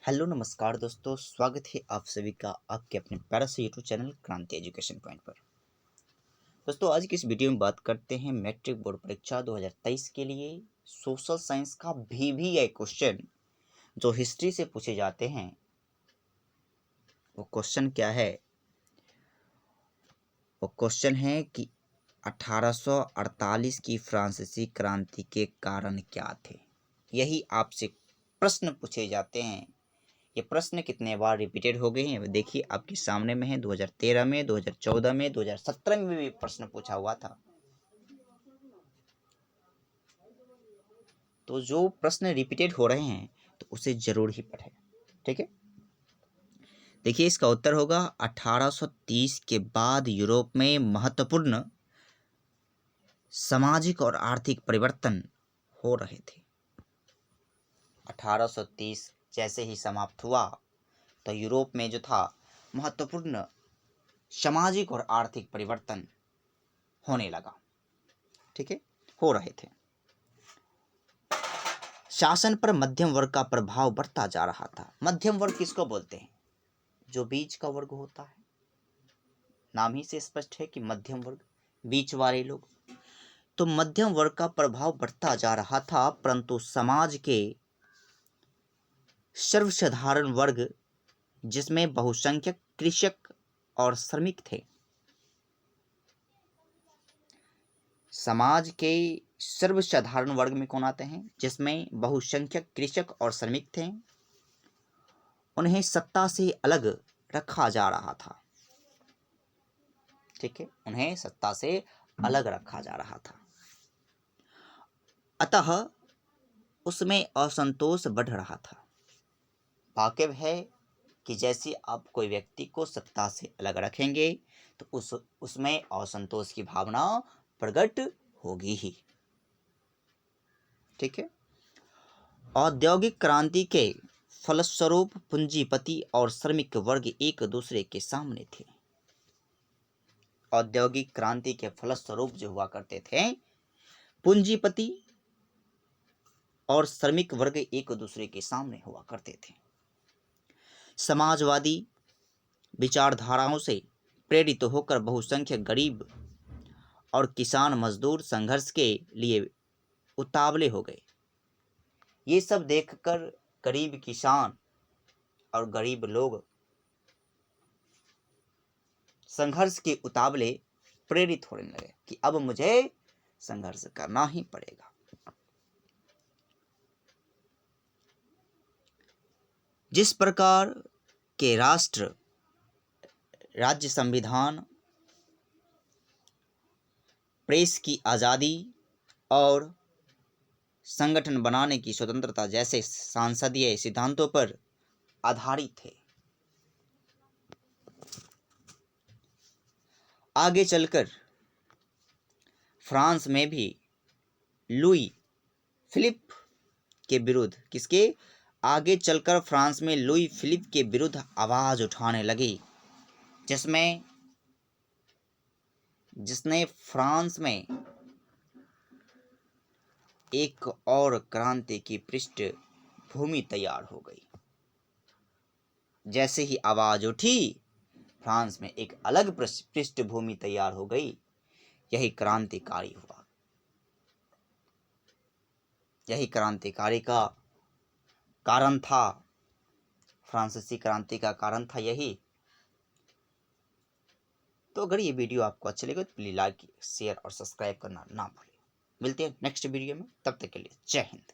Hello नमस्कार दोस्तों, स्वागत है आप सभी का आपके अपने प्यारे से यूट्यूब चैनल क्रांति एजुकेशन पॉइंट पर। दोस्तों, आज की इस वीडियो में बात करते हैं मैट्रिक बोर्ड परीक्षा 2023 के लिए सोशल साइंस का VVI क्वेश्चन जो हिस्ट्री से पूछे जाते हैं। वो क्वेश्चन क्या है? वो क्वेश्चन है कि 1848 की फ्रांसीसी क्रांति के कारण क्या थे। यही आपसे प्रश्न पूछे जाते हैं। ये प्रश्न कितने बार रिपीटेड हो गए हैं वो देखिए, आपके सामने में है। 2013 में, 2014 में, 2017 में भी प्रश्न पूछा हुआ था। तो जो प्रश्न रिपीटेड हो रहे हैं तो उसे जरूर ही पढ़ें। ठीक है, देखिए इसका उत्तर होगा 1830 के बाद यूरोप में महत्वपूर्ण सामाजिक और आर्थिक परिवर्तन हो रहे थे। 1830 जैसे ही समाप्त हुआ तो यूरोप में जो था महत्वपूर्ण सामाजिक और आर्थिक परिवर्तन होने लगा। ठीक है, हो रहे थे। शासन पर मध्यम वर्ग का प्रभाव बढ़ता जा रहा था। मध्यम वर्ग किसको बोलते हैं? जो बीच का वर्ग होता है। नाम ही से स्पष्ट है कि मध्यम वर्ग, बीच वाले लोग। तो मध्यम वर्ग का प्रभाव बढ़ता जा रहा था, परंतु समाज के सर्वसाधारण वर्ग, जिसमें बहुसंख्यक कृषक और श्रमिक थे, समाज के सर्वसाधारण वर्ग में कौन आते हैं? जिसमें बहुसंख्यक कृषक और श्रमिक थे, उन्हें सत्ता से अलग रखा जा रहा था। ठीक है, उन्हें सत्ता से अलग रखा जा रहा था। अतः उसमें असंतोष बढ़ रहा था। वाकिफ है कि जैसे आप कोई व्यक्ति को सत्ता से अलग रखेंगे तो उसमें असंतोष की भावना प्रकट होगी ही। ठीक है, औद्योगिक क्रांति के फलस्वरूप पूंजीपति और श्रमिक वर्ग एक दूसरे के सामने थे। औद्योगिक क्रांति के फलस्वरूप जो हुआ करते थे, पूंजीपति और श्रमिक वर्ग एक दूसरे के सामने हुआ करते थे। समाजवादी विचारधाराओं से प्रेरित होकर बहुसंख्यक गरीब और किसान मजदूर संघर्ष के लिए उतावले हो गए। ये सब देखकर गरीब किसान और गरीब लोग संघर्ष के उतावले प्रेरित होने लगे कि अब मुझे संघर्ष करना ही पड़ेगा। जिस प्रकार के राष्ट्र, राज्य, संविधान, प्रेस की आज़ादी और संगठन बनाने की स्वतंत्रता जैसे सांसदीय सिद्धांतों पर आधारित थे, आगे चलकर फ्रांस में भी लुई फिलिप के विरुद्ध आगे चलकर फ्रांस में लुई फिलिप के विरुद्ध आवाज उठाने लगी, जिसने फ्रांस में एक और क्रांति की पृष्ठभूमि तैयार हो गई। जैसे ही आवाज उठी, फ्रांस में एक अलग पृष्ठभूमि तैयार हो गई। यही क्रांतिकारी हुआ। यही क्रांतिकारी का कारण था। फ्रांसीसी क्रांति का कारण था यही। तो अगर ये वीडियो आपको अच्छा लगे तो प्लीज लाइक, शेयर और सब्सक्राइब करना ना भूलें। मिलते हैं नेक्स्ट वीडियो में, तब तक के लिए जय हिंद।